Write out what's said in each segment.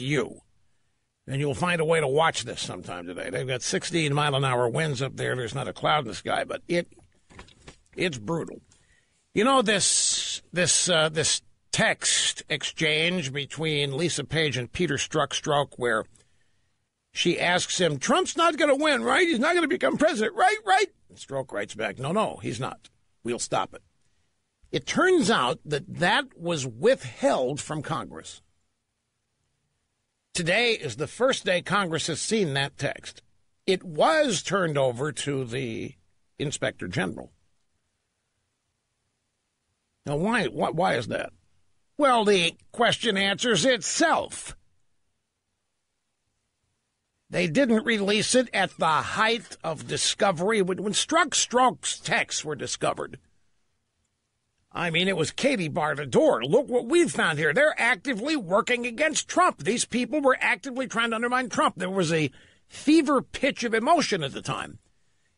you. And you'll find a way to watch this sometime today. They've got 16-mile-an-hour winds up there. There's not a cloud in the sky, but it's brutal. You know, this text exchange between Lisa Page and Peter Strzok, where she asks him, Trump's not going to win, right? He's not going to become president, right? And Strzok writes back, no, he's not. We'll stop it. It turns out that was withheld from Congress. Today is the first day Congress has seen that text. It was turned over to the Inspector General. Now, why is that? Well, the question answers itself. They didn't release it at the height of discovery when Strzok's texts were discovered. I mean, it was Katie bar the door. Look what we've found here. They're actively working against Trump. These people were actively trying to undermine Trump. There was a fever pitch of emotion at the time.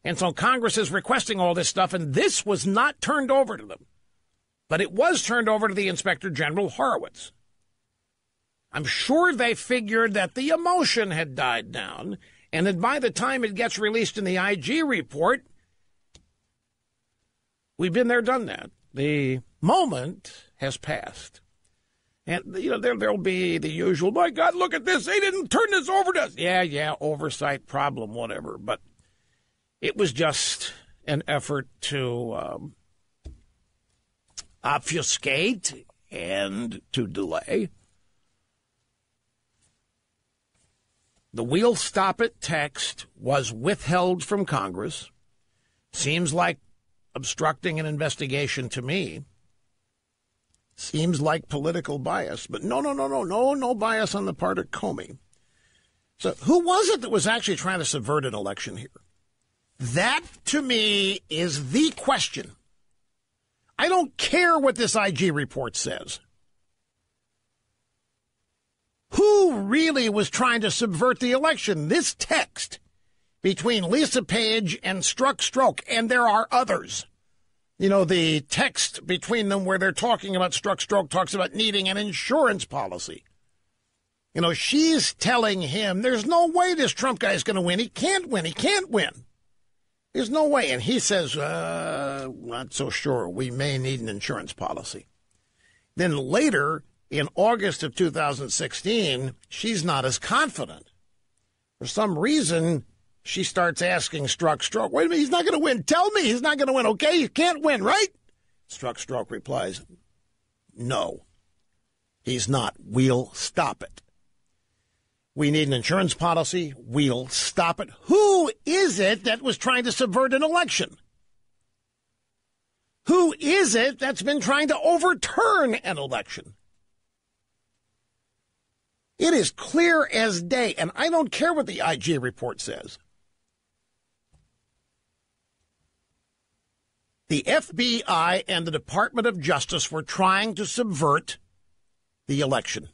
And so Congress is requesting all this stuff, and this was not turned over to them. But it was turned over to the Inspector General, Horowitz. I'm sure they figured that the emotion had died down, and that by the time it gets released in the IG report, we've been there, done that. The moment has passed. And, you know, there'll be the usual, my God, look at this. They didn't turn this over to us. Yeah, oversight problem, whatever. But it was just an effort to obfuscate and to delay. The "we'll stop it" text was withheld from Congress. Seems like obstructing an investigation to me. Seems like political bias. But no bias on the part of Comey. So who was it that was actually trying to subvert an election here? That, to me, is the question. I don't care what this IG report says. Who really was trying to subvert the election? This text between Lisa Page and Strzok, and there are others. You know, the text between them where they're talking about Strzok talks about needing an insurance policy. You know, she's telling him there's no way this Trump guy is going to win. He can't win. There's no way. And he says, not so sure. We may need an insurance policy. Then later, in August of 2016, she's not as confident. For some reason, she starts asking Strzok, wait a minute, he's not going to win. Tell me he's not going to win, okay? You can't win, right? Strzok replies, no, he's not. We'll stop it. We need an insurance policy. We'll stop it. Who is it that was trying to subvert an election? Who is it that's been trying to overturn an election? It is clear as day, and I don't care what the IG report says. The FBI and the Department of Justice were trying to subvert the election.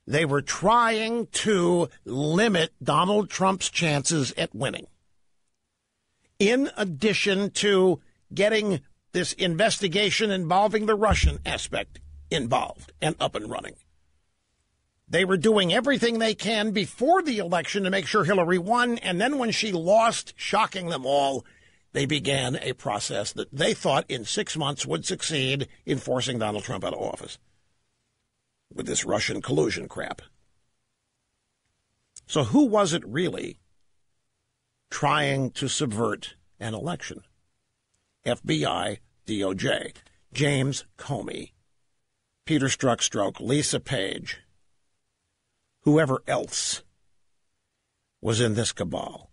They were trying to limit Donald Trump's chances at winning. In addition to getting this investigation involving the Russian aspect involved and up and running. They were doing everything they can before the election to make sure Hillary won, and then when she lost, shocking them all, they began a process that they thought in 6 months would succeed in forcing Donald Trump out of office with this Russian collusion crap. So who was it really trying to subvert an election? FBI, DOJ, James Comey, Peter Strzok, Lisa Page, whoever else was in this cabal.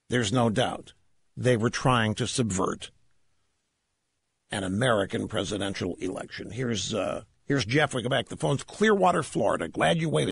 There's no doubt they were trying to subvert an American presidential election. Here's Jeff. We go back to the phones. Clearwater, Florida. Glad you waited.